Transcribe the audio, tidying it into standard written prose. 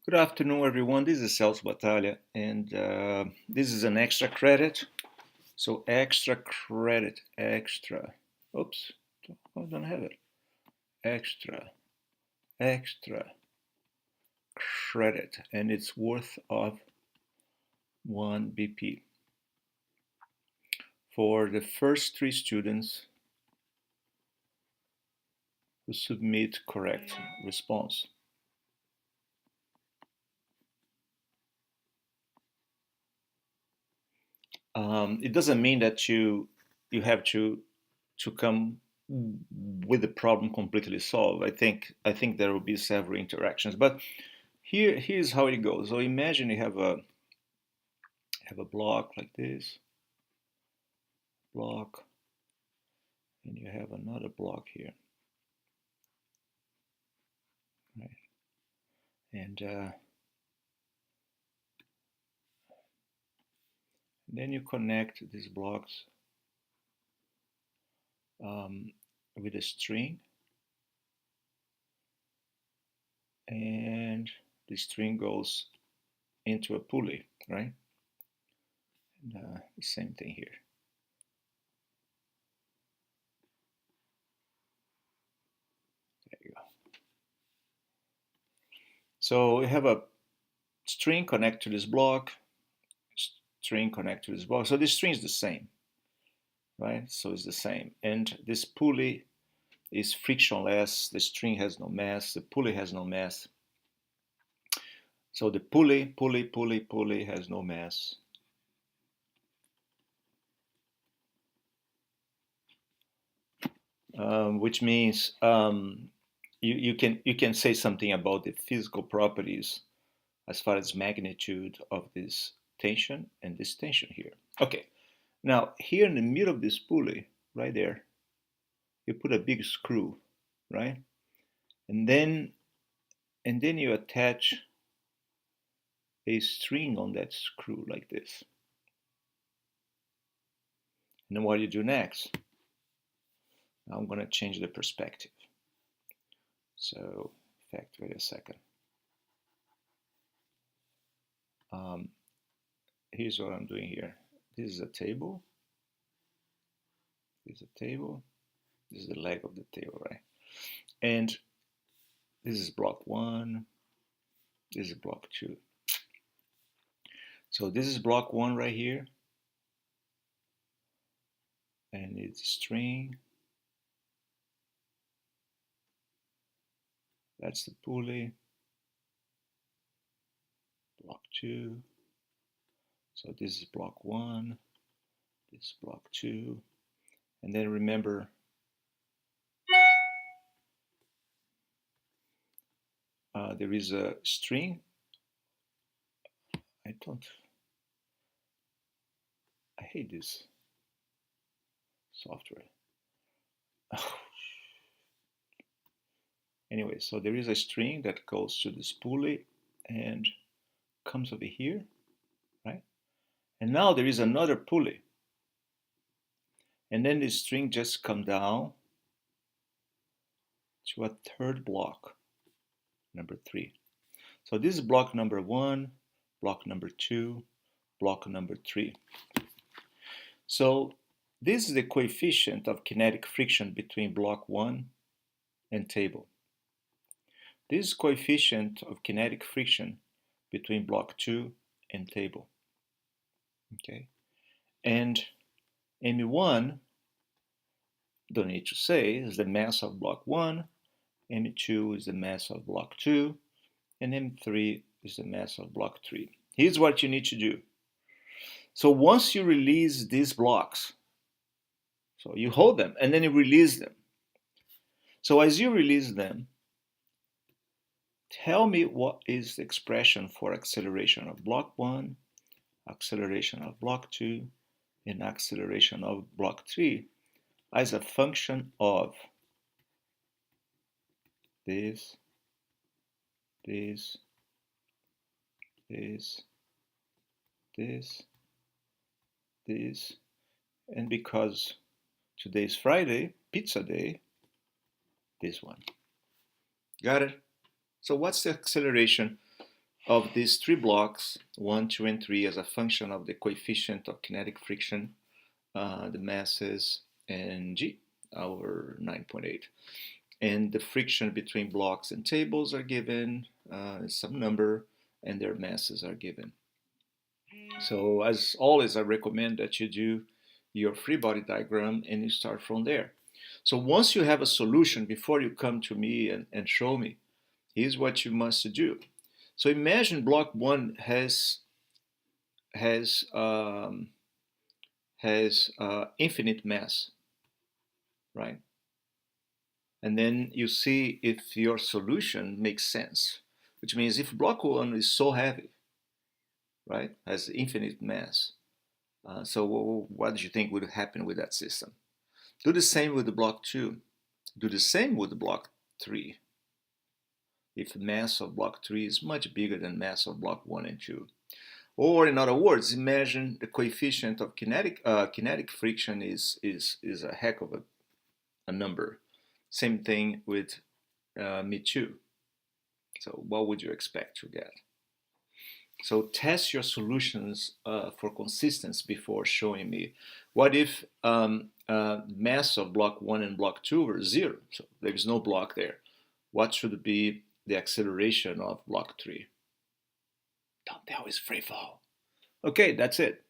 Good afternoon, everyone. This is Celso Batalha, and this is an extra credit. So extra credit, extra. Oops, I don't have it. Extra credit, and it's worth of 1 BP for the first 3 students who submit correct response. It doesn't mean that you have to come with the problem completely solved. I think there will be several interactions, but here's how it goes. So imagine you have a block like this block, and you have another block here, right? And then you connect these blocks um, with a string, and the string goes into a pulley, right? And the same thing here. There you go. So we have a string connect to this block, string connect to this block. So this string is the same, right? So it's the same. And this pulley is frictionless. The string has no mass. The pulley has no mass. So the pulley has no mass. Which means you can say something about the physical properties as far as magnitude of this tension and this tension here. Okay, now here in the middle of this pulley, right there, you put a big screw, right? And then you attach a string on that screw like this. And then what do you do next? Now I'm going to change the perspective. So, in fact, wait a second. Here's what I'm doing here. This is a table. This is a table. This is the leg of the table, right? And this is block 1. This is block 2. So this is block 1 right here. And it's a string. That's the pulley. Block 2. So this is block 1. This is block 2. And then remember, there is a string. I hate this software. Anyway, so there is a string that goes to this pulley and comes over here, right? And now there is another pulley. And then this string just comes down to a third block, number 3. So this is block number 1, block number 2, block number 3. So this is the coefficient of kinetic friction between block 1 and table. This is coefficient of kinetic friction between block 2 and table. Okay, and M1, don't need to say, is the mass of block 1, M2 is the mass of block 2, and M3 is the mass of block 3. Here's what you need to do. So once you release these blocks, so you hold them and then you release them. So as you release them, tell me what is the expression for acceleration of block 1, acceleration of block 2, and acceleration of block 3 as a function of this, this, this, this, this, and because today's Friday, pizza day, this one. Got it? So what's the acceleration of these three blocks, 1, 2, and 3, as a function of the coefficient of kinetic friction, the masses, and G over 9.8. And the friction between blocks and tables are given, some number, and their masses are given. So as always, I recommend that you do your free body diagram and you start from there. So once you have a solution, before you come to me and show me, here's what you must do. So imagine block 1 has infinite mass, right? And then you see if your solution makes sense, which means if block 1 is so heavy, right, has infinite mass, so what do you think would happen with that system? Do the same with the block 2. Do the same with the block 3. If the mass of block 3 is much bigger than mass of block 1 and 2. Or in other words, imagine the coefficient of kinetic friction is a heck of a number. Same thing with Me2. So what would you expect to get? So test your solutions for consistency before showing me. What if mass of block 1 and block 2 are 0? So there is no block there. What should be the acceleration of block 3? Don't tell, it's free fall. Okay, that's it.